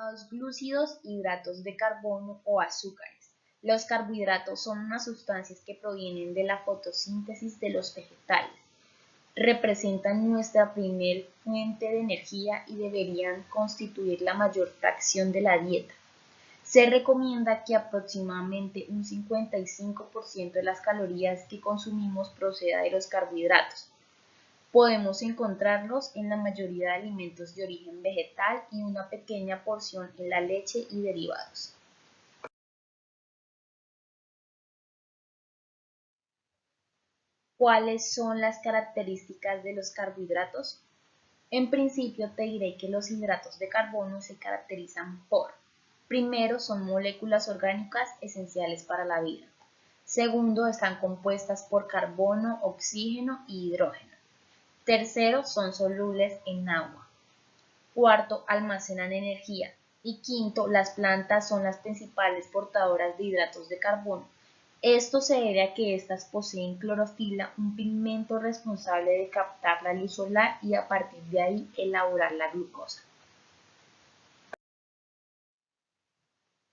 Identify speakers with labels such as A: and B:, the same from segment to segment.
A: llamados glúcidos, hidratos de carbono o azúcares. Los carbohidratos son unas sustancias que provienen de la fotosíntesis de los vegetales. Representan nuestra primer fuente de energía y deberían constituir la mayor fracción de la dieta. Se recomienda que aproximadamente un 55% de las calorías que consumimos proceda de los carbohidratos. Podemos encontrarlos en la mayoría de alimentos de origen vegetal y una pequeña porción en la leche y derivados. ¿Cuáles son las características de los carbohidratos? En principio te diré que los hidratos de carbono se caracterizan por: primero, son moléculas orgánicas esenciales para la vida. Segundo, están compuestas por carbono, oxígeno y hidrógeno. Tercero, son solubles en agua. Cuarto, almacenan energía. Y quinto, las plantas son las principales portadoras de hidratos de carbono. Esto se debe a que éstas poseen clorofila, un pigmento responsable de captar la luz solar y a partir de ahí elaborar la glucosa.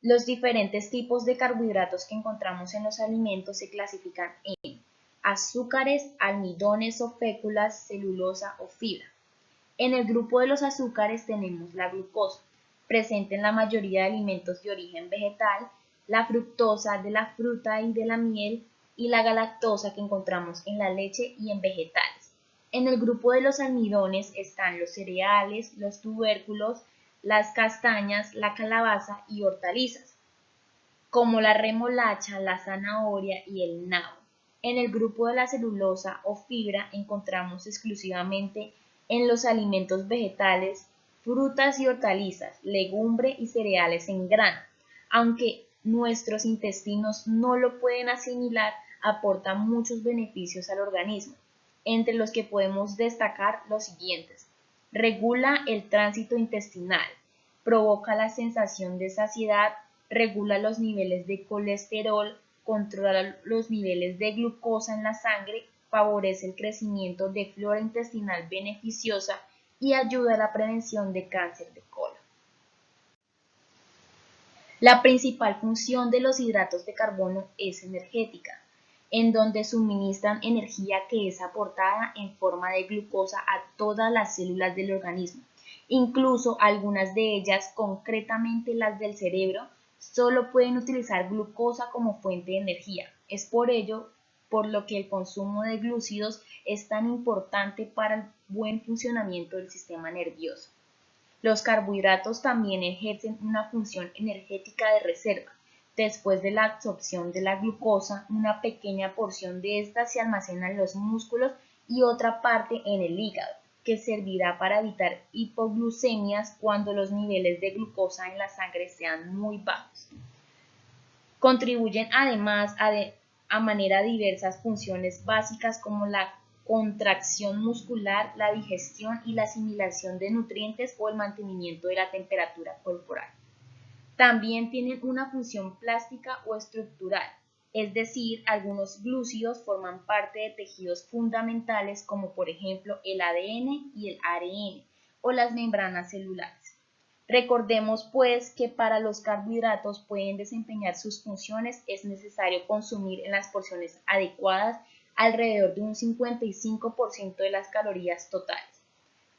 A: Los diferentes tipos de carbohidratos que encontramos en los alimentos se clasifican en azúcares, almidones o féculas, celulosa o fibra. En el grupo de los azúcares tenemos la glucosa, presente en la mayoría de alimentos de origen vegetal, la fructosa de la fruta y de la miel, y la galactosa que encontramos en la leche y en vegetales. En el grupo de los almidones están los cereales, los tubérculos, las castañas, la calabaza y hortalizas, como la remolacha, la zanahoria y el nabo. En el grupo de la celulosa o fibra encontramos exclusivamente en los alimentos vegetales, frutas y hortalizas, legumbre y cereales en grano. Aunque nuestros intestinos no lo pueden asimilar, aporta muchos beneficios al organismo, entre los que podemos destacar los siguientes: regula el tránsito intestinal, provoca la sensación de saciedad, regula los niveles de colesterol, controla los niveles de glucosa en la sangre, favorece el crecimiento de flora intestinal beneficiosa y ayuda a la prevención de cáncer de colon. La principal función de los hidratos de carbono es energética, en donde suministran energía que es aportada en forma de glucosa a todas las células del organismo. Incluso algunas de ellas, concretamente las del cerebro, solo pueden utilizar glucosa como fuente de energía. Es por ello por lo que el consumo de glúcidos es tan importante para el buen funcionamiento del sistema nervioso. Los carbohidratos también ejercen una función energética de reserva. Después de la absorción de la glucosa, una pequeña porción de esta se almacena en los músculos y otra parte en el hígado, que servirá para evitar hipoglucemias cuando los niveles de glucosa en la sangre sean muy bajos. Contribuyen además a manera diversas funciones básicas como la contracción muscular, la digestión y la asimilación de nutrientes o el mantenimiento de la temperatura corporal. También tienen una función plástica o estructural, es decir, algunos glúcidos forman parte de tejidos fundamentales como por ejemplo el ADN y el ARN o las membranas celulares. Recordemos pues que para los carbohidratos pueden desempeñar sus funciones es necesario consumir en las porciones adecuadas alrededor de un 55% de las calorías totales,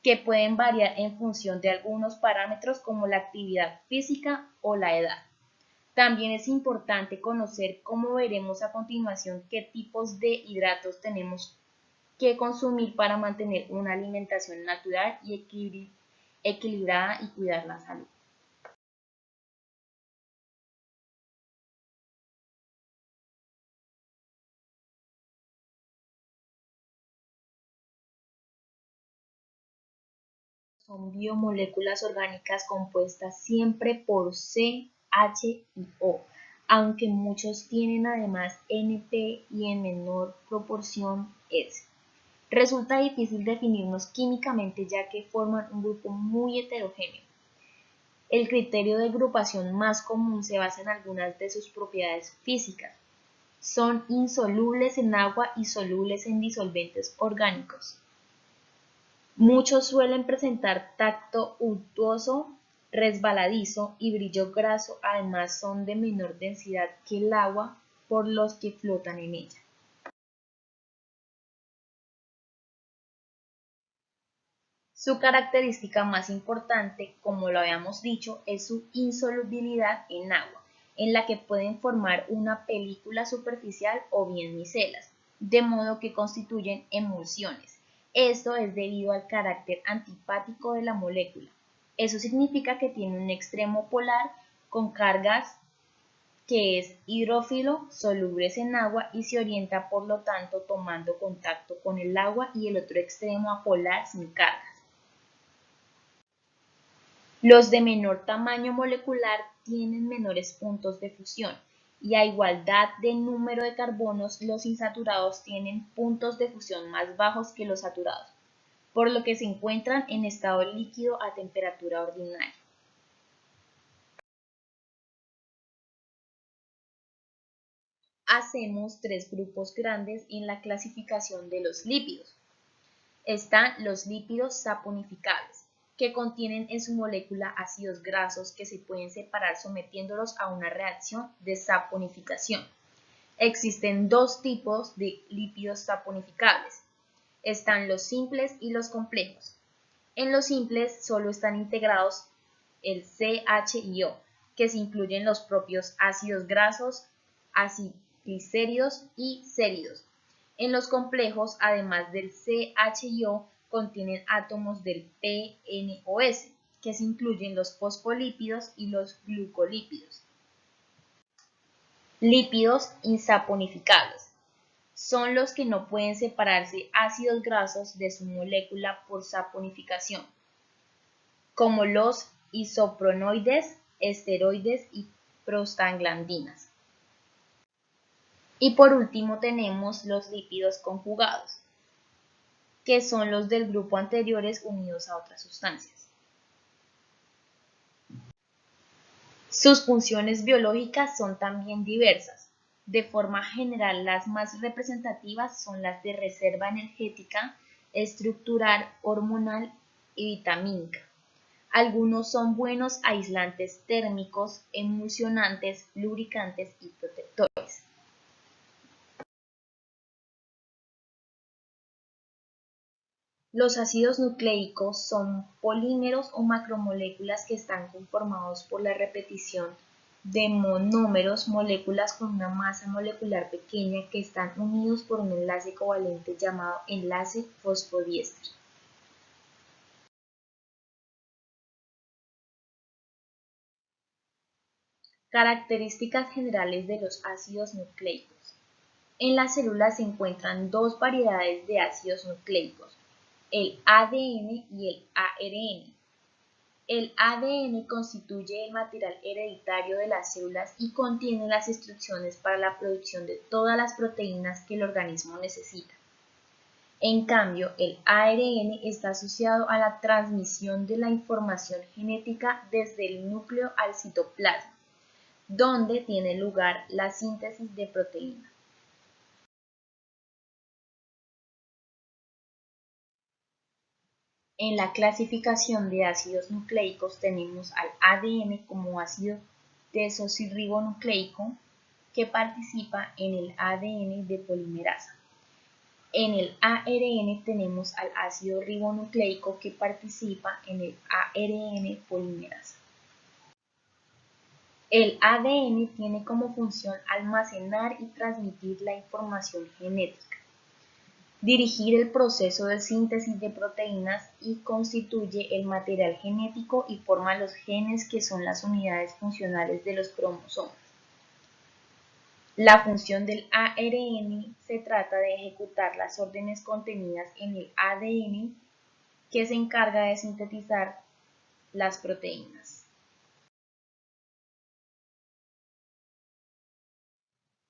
A: que pueden variar en función de algunos parámetros como la actividad física o la edad. También es importante conocer, como veremos a continuación, qué tipos de hidratos tenemos que consumir para mantener una alimentación natural y equilibrada y cuidar la salud. Son biomoléculas orgánicas compuestas siempre por C, H y O, aunque muchos tienen además NP y en menor proporción S. Resulta difícil definirlos químicamente ya que forman un grupo muy heterogéneo. El criterio de agrupación más común se basa en algunas de sus propiedades físicas. Son insolubles en agua y solubles en disolventes orgánicos. Muchos suelen presentar tacto untuoso resbaladizo y brillo graso, además son de menor densidad que el agua por los que flotan en ella. Su característica más importante, como lo habíamos dicho, es su insolubilidad en agua, en la que pueden formar una película superficial o bien micelas, de modo que constituyen emulsiones. Esto es debido al carácter antipático de la molécula. Eso significa que tiene un extremo polar con cargas que es hidrófilo, solubles en agua y se orienta por lo tanto tomando contacto con el agua, y el otro extremo apolar sin cargas. Los de menor tamaño molecular tienen menores puntos de fusión, y a igualdad de número de carbonos, los insaturados tienen puntos de fusión más bajos que los saturados, por lo que se encuentran en estado líquido a temperatura ordinaria. Hacemos tres grupos grandes en la clasificación de los lípidos. Están los lípidos saponificables, que contienen en su molécula ácidos grasos que se pueden separar sometiéndolos a una reacción de saponificación. Existen dos tipos de lípidos saponificables. Están los simples y los complejos. En los simples solo están integrados el CH y O, que se incluyen los propios ácidos grasos, aciglicéridos y céridos. En los complejos, además del CH y O, contienen átomos del PNOS, que se incluyen los fosfolípidos y los glucolípidos. Lípidos insaponificables son los que no pueden separarse ácidos grasos de su molécula por saponificación, como los isoproenoides, esteroides y prostaglandinas. Y por último tenemos los lípidos conjugados, que son los del grupo anteriores unidos a otras sustancias. Sus funciones biológicas son también diversas. De forma general, las más representativas son las de reserva energética, estructural, hormonal y vitamínica. Algunos son buenos aislantes térmicos, emulsionantes, lubricantes y protectores. Los ácidos nucleicos son polímeros o macromoléculas que están conformados por la repetición de monómeros, moléculas con una masa molecular pequeña que están unidos por un enlace covalente llamado enlace fosfodiéster. Características generales de los ácidos nucleicos. En las células se encuentran dos variedades de ácidos nucleicos, el ADN y el ARN. El ADN constituye el material hereditario de las células y contiene las instrucciones para la producción de todas las proteínas que el organismo necesita. En cambio, el ARN está asociado a la transmisión de la información genética desde el núcleo al citoplasma, donde tiene lugar la síntesis de proteínas. En la clasificación de ácidos nucleicos tenemos al ADN como ácido desoxirribonucleico, que participa en el ADN de polimerasa. En el ARN tenemos al ácido ribonucleico, que participa en el ARN polimerasa. El ADN tiene como función almacenar y transmitir la información genética, dirigir el proceso de síntesis de proteínas y constituye el material genético y forma los genes, que son las unidades funcionales de los cromosomas. La función del ARN se trata de ejecutar las órdenes contenidas en el ADN, que se encarga de sintetizar las proteínas.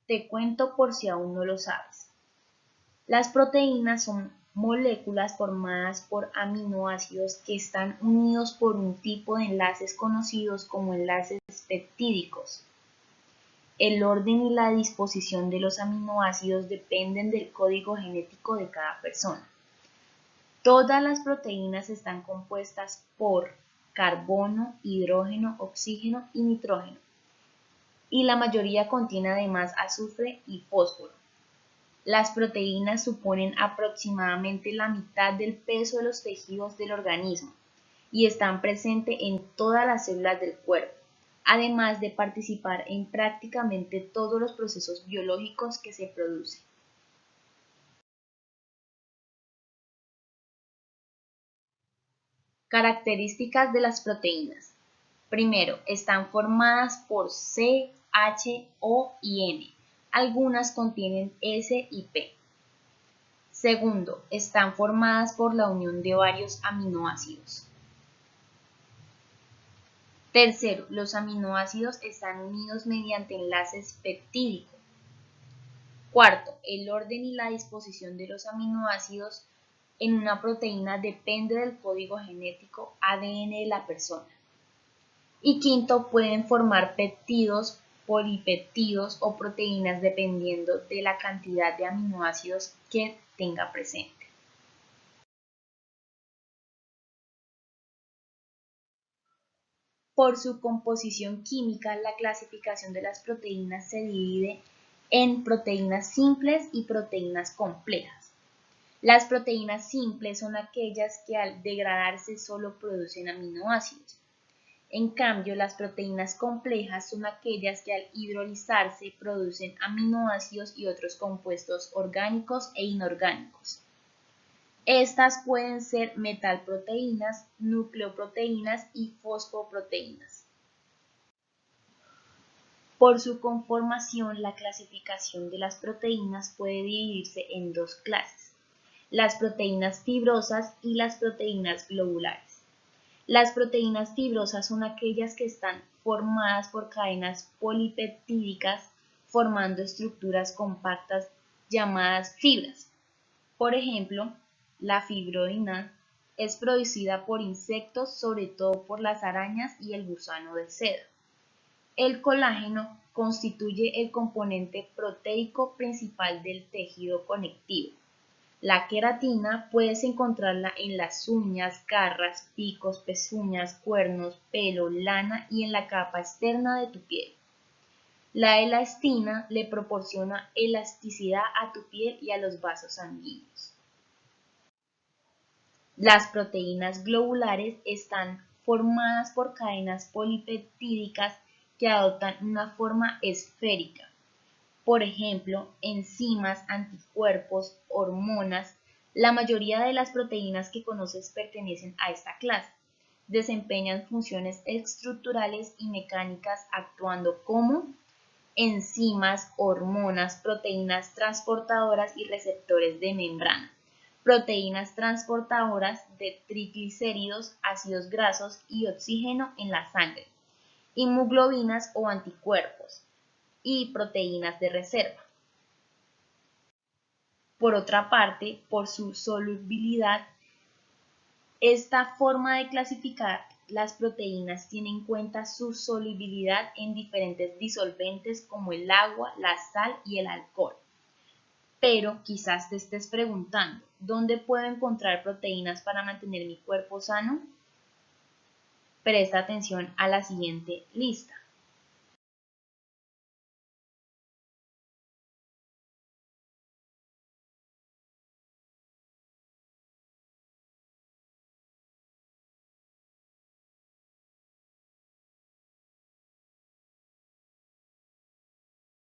A: Te cuento por si aún no lo sabes. Las proteínas son moléculas formadas por aminoácidos que están unidos por un tipo de enlaces conocidos como enlaces peptídicos. El orden y la disposición de los aminoácidos dependen del código genético de cada persona. Todas las proteínas están compuestas por carbono, hidrógeno, oxígeno y nitrógeno, y la mayoría contiene además azufre y fósforo. Las proteínas suponen aproximadamente la mitad del peso de los tejidos del organismo y están presentes en todas las células del cuerpo, además de participar en prácticamente todos los procesos biológicos que se producen. Características de las proteínas. Primero, están formadas por C, H, O y N. Algunas contienen S y P. Segundo, están formadas por la unión de varios aminoácidos. Tercero, los aminoácidos están unidos mediante enlaces peptídicos. Cuarto, el orden y la disposición de los aminoácidos en una proteína depende del código genético ADN de la persona. Y quinto, pueden formar péptidos, polipéptidos o proteínas dependiendo de la cantidad de aminoácidos que tenga presente. Por su composición química, la clasificación de las proteínas se divide en proteínas simples y proteínas complejas. Las proteínas simples son aquellas que al degradarse solo producen aminoácidos. En cambio, las proteínas complejas son aquellas que al hidrolizarse producen aminoácidos y otros compuestos orgánicos e inorgánicos. Estas pueden ser metalproteínas, nucleoproteínas y fosfoproteínas. Por su conformación, la clasificación de las proteínas puede dividirse en dos clases: las proteínas fibrosas y las proteínas globulares. Las proteínas fibrosas son aquellas que están formadas por cadenas polipeptídicas formando estructuras compactas llamadas fibras. Por ejemplo, la fibroína es producida por insectos, sobre todo por las arañas y el gusano de seda. El colágeno constituye el componente proteico principal del tejido conectivo. La queratina puedes encontrarla en las uñas, garras, picos, pezuñas, cuernos, pelo, lana y en la capa externa de tu piel. La elastina le proporciona elasticidad a tu piel y a los vasos sanguíneos. Las proteínas globulares están formadas por cadenas polipeptídicas que adoptan una forma esférica. Por ejemplo, enzimas, anticuerpos, hormonas. La mayoría de las proteínas que conoces pertenecen a esta clase. Desempeñan funciones estructurales y mecánicas actuando como enzimas, hormonas, proteínas transportadoras y receptores de membrana, proteínas transportadoras de triglicéridos, ácidos grasos y oxígeno en la sangre, inmunoglobulinas o anticuerpos, y proteínas de reserva. Por otra parte, por su solubilidad, esta forma de clasificar las proteínas tiene en cuenta su solubilidad en diferentes disolventes como el agua, la sal y el alcohol. Pero quizás te estés preguntando, ¿dónde puedo encontrar proteínas para mantener mi cuerpo sano? Presta atención a la siguiente lista.